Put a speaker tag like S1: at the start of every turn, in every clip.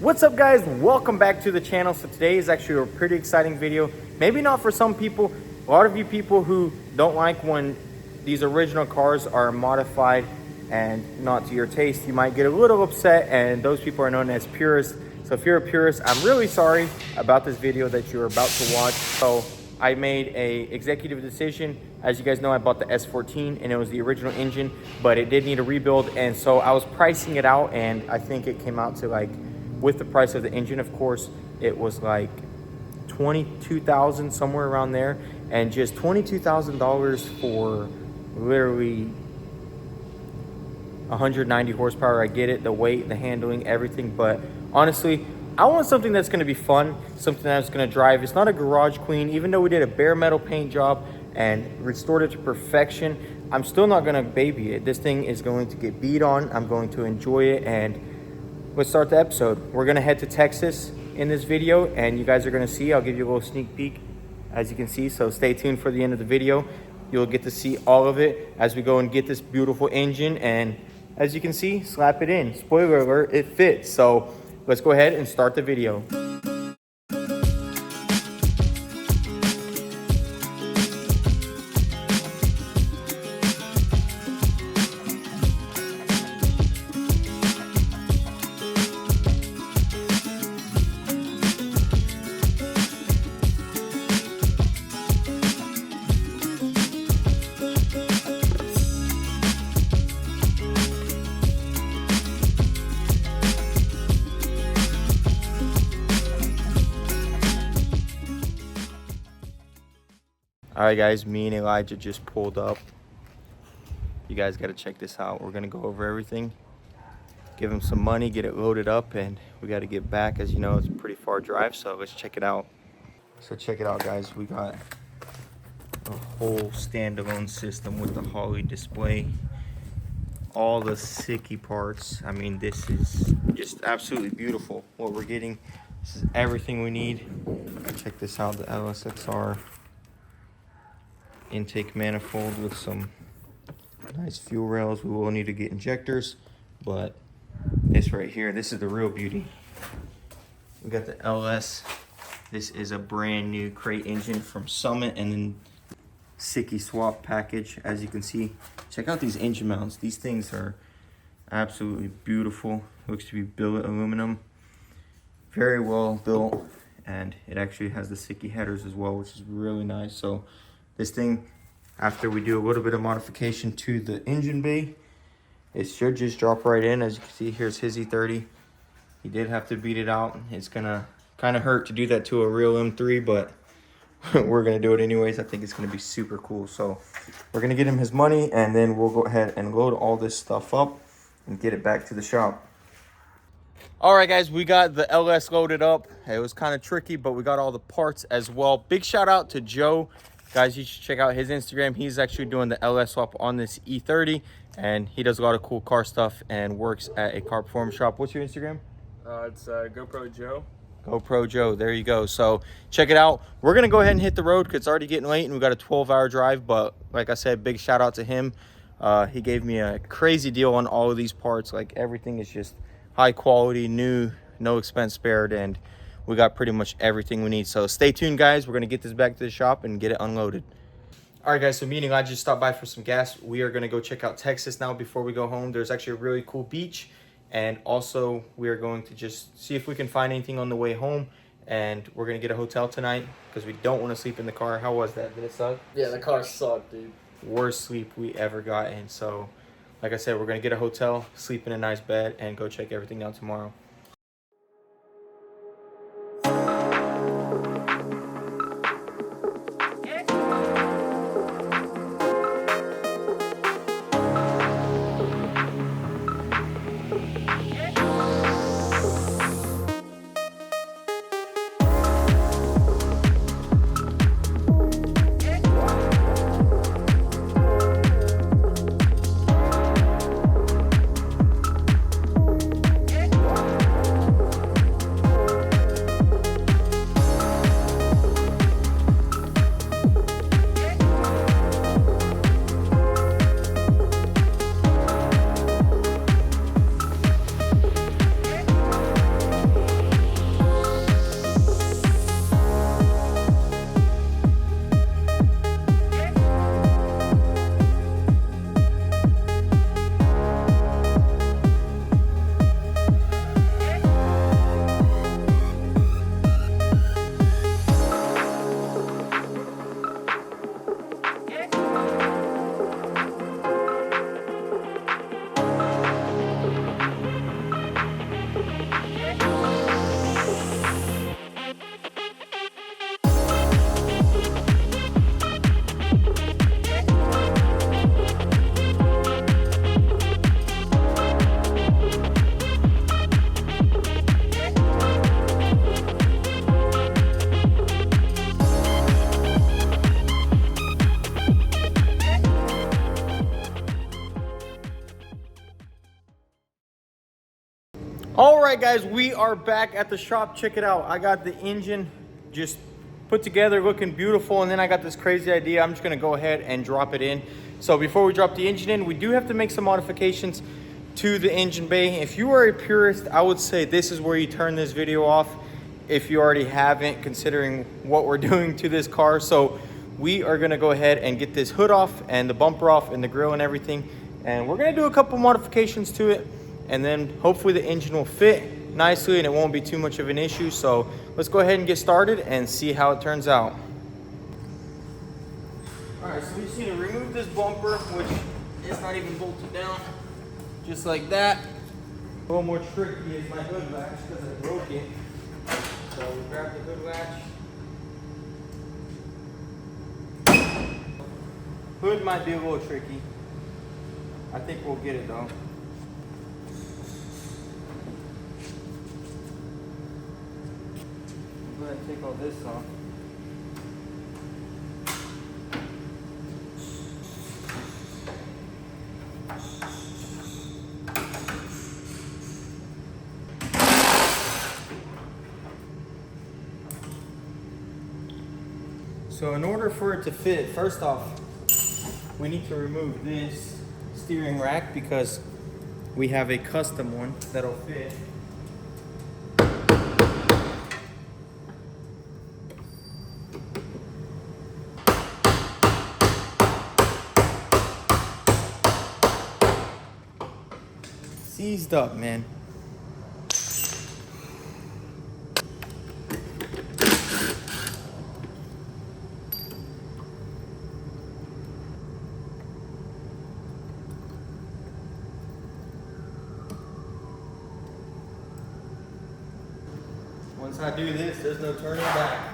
S1: What's up guys, welcome back to the channel. So today is actually a pretty exciting video. Maybe not for some people. A lot of you people who don't like when these original cars are modified and not to your taste, you might get a little upset, and those people are known as purists. So if you're a purist, I'm really sorry about this video that you're about to watch. So I made a executive decision. As you guys know, I bought the S14 and it was the original engine, but it did need a rebuild. And so I was pricing it out, and I think it came out to, like, with the price of the engine, of course, it was like $22,000, somewhere around there. And just $22,000 for literally 190 horsepower. I get it, the weight, the handling, everything, but honestly, I want something that's going to be fun, something that's going to drive. It's not a garage queen. Even though we did a bare metal paint job and restored it to perfection, I'm still not going to baby it. This thing is going to get beat on. I'm going to enjoy it, and let's start the episode. We're going to head to Texas in this video, and you guys are going to see. I'll give you a little sneak peek, as you can see, so stay tuned for the end of the video. You'll get to see all of it as we go and get this beautiful engine, and as you can see, slap it in. Spoiler alert, it fits. So let's go ahead and start the video. All right, guys, me and Elijah just pulled up. You guys got to check this out. We're going to go over everything, give him some money, get it loaded up, and we got to get back. As you know, it's a pretty far drive, so let's check it out. So check it out, guys. We got a whole standalone system with the Holley display. All the sicky parts. I mean, this is just absolutely beautiful. What we're getting, this is everything we need. Check this out, the LSXR intake manifold with some nice fuel rails. We will need to get injectors, but this right here, this is the real beauty. We got the LS. This is a brand new crate engine from Summit, and then sicky swap package. As you can see, check out these engine mounts. These things are absolutely beautiful. Looks to be billet aluminum, very well built, and it actually has the sicky headers as well, which is really nice. So this thing, after we do a little bit of modification to the engine bay, it should just drop right in. As you can see, here's his E30. He did have to beat it out. It's gonna kind of hurt to do that to a real M3, but we're gonna do it anyways. I think it's gonna be super cool. So we're gonna get him his money, and then we'll go ahead and load all this stuff up and get it back to the shop. All right, guys, we got the LS loaded up. It was kind of tricky, but we got all the parts as well. Big shout out to Joe. Guys, you should check out his Instagram. He's actually doing the LS swap on this E30, and he does a lot of cool car stuff and works at a car performance shop. What's your Instagram?
S2: It's GoPro Joe.
S1: GoPro Joe, there you go. So check it out. We're gonna go ahead and hit the road because it's already getting late and we got a 12-hour drive, but like I said, big shout out to him. He gave me a crazy deal on all of these parts. Like, everything is just high quality, new, no expense spared, and we got pretty much everything we need. So stay tuned, guys. We're gonna get this back to the shop and get it unloaded. All right, guys, so me and Elijah just stopped by for some gas. We are gonna go check out Texas now before we go home. There's actually a really cool beach, and also we are going to just see if we can find anything on the way home, and we're gonna get a hotel tonight because we don't want to sleep in the car. How was that? Did it suck?
S2: Yeah, the car sucked, dude.
S1: Worst sleep we ever got in. So like I said, we're gonna get a hotel, sleep in a nice bed, and go check everything out tomorrow. right, guys, we are back at the shop. Check it out. I got the engine just put together, looking beautiful, and then I got this crazy idea. I'm just gonna go ahead and drop it in. So before we drop the engine in, we do have to make some modifications to the engine bay. If you are a purist, I would say this is where you turn this video off if you already haven't, considering what we're doing to this car. So we are gonna go ahead and get this hood off and the bumper off and the grill and everything, and we're gonna do a couple modifications to it, and then hopefully the engine will fit nicely and it won't be too much of an issue. So let's go ahead and get started and see how it turns out. All right, so we just need to remove this bumper, which is not even bolted down, just like that. A little more tricky is my hood latch because I broke it. So we grab the hood latch. Hood might be a little tricky. I think we'll get it though. I'm going to take all this off. So in order for it to fit, first off, we need to remove this steering rack because we have a custom one that'll fit. Seized up, man. Once I do this, there's no turning back.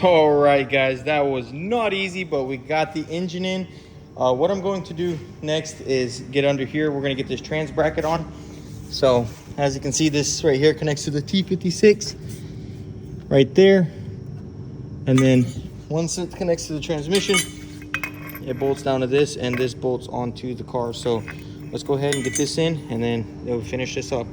S1: All right, guys, that was not easy, but we got the engine in. What I'm going to do next is get under here. We're gonna get this trans bracket on. So as you can see, this right here connects to the T56 right there. And then once it connects to the transmission, it bolts down to this, and this bolts onto the car. So let's go ahead and get this in, and then we'll finish this up.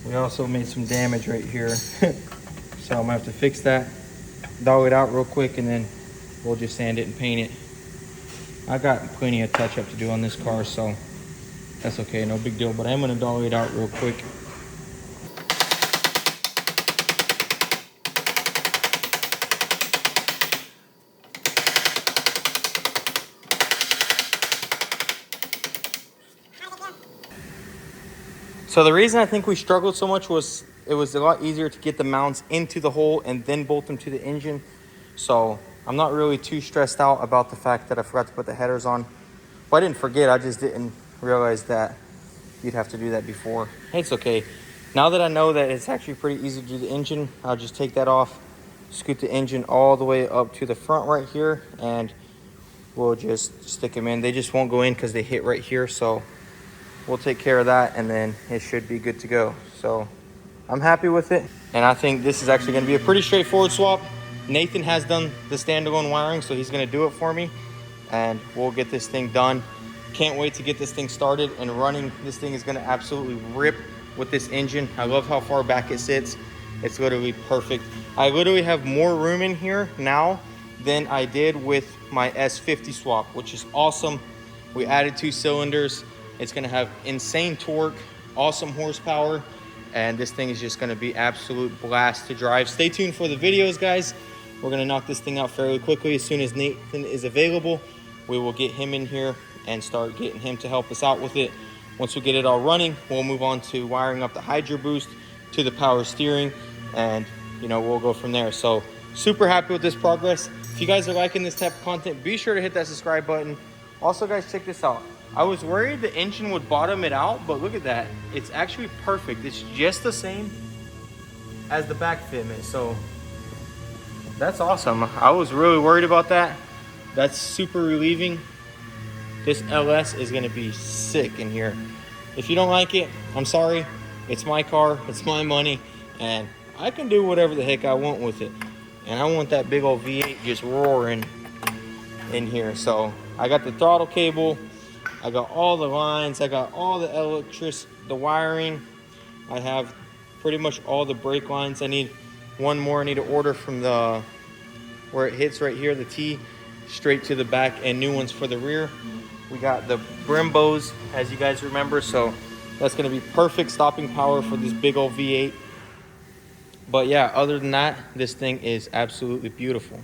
S1: We also made some damage right here. So I'm gonna have to fix that, dog it out real quick, and then we'll just sand it and paint it. I got plenty of touch up to do on this car, so that's okay, no big deal. But I'm gonna dog it out real quick. So the reason I think we struggled so much was it was a lot easier to get the mounts into the hole and then bolt them to the engine. So I'm not really too stressed out about the fact that I forgot to put the headers on. Well, I didn't forget, I just didn't realize that you'd have to do that before. It's okay. Now that I know that it's actually pretty easy to do the engine, I'll just take that off, scoot the engine all the way up to the front right here, and we'll just stick them in. They just won't go in because they hit right here. So we'll take care of that, and then it should be good to go. So I'm happy with it, and I think this is actually going to be a pretty straightforward swap. Nathan has done the standalone wiring, so he's going to do it for me, and we'll get this thing done. Can't wait to get this thing started and running. This thing is going to absolutely rip with this engine. I love how far back it sits. It's literally perfect. I literally have more room in here now than I did with my S50 swap, which is awesome. We added 2 cylinders. It's gonna have insane torque, awesome horsepower, and this thing is just gonna be absolute blast to drive. Stay tuned for the videos, guys. We're gonna knock this thing out fairly quickly. As soon as Nathan is available, we will get him in here and start getting him to help us out with it. Once we get it all running, we'll move on to wiring up the Hydro Boost to the power steering, and we'll go from there. So super happy with this progress. If you guys are liking this type of content, be sure to hit that subscribe button. Also, guys, check this out. I was worried the engine would bottom it out, but look at that. It's actually perfect. It's just the same as the back fitment. So that's awesome. I was really worried about that. That's super relieving. This LS is gonna be sick in here. If you don't like it, I'm sorry. It's my car, it's my money, and I can do whatever the heck I want with it. And I want that big old V8 just roaring in here. So I got the throttle cable, I got all the lines, I got all the wiring. I have pretty much all the brake lines. I need one more. I need to order from the where it hits right here, the T, straight to the back, and new ones for the rear. We got the Brembos, as you guys remember, so that's gonna be perfect stopping power for this big old V8. But yeah, other than that, this thing is absolutely beautiful.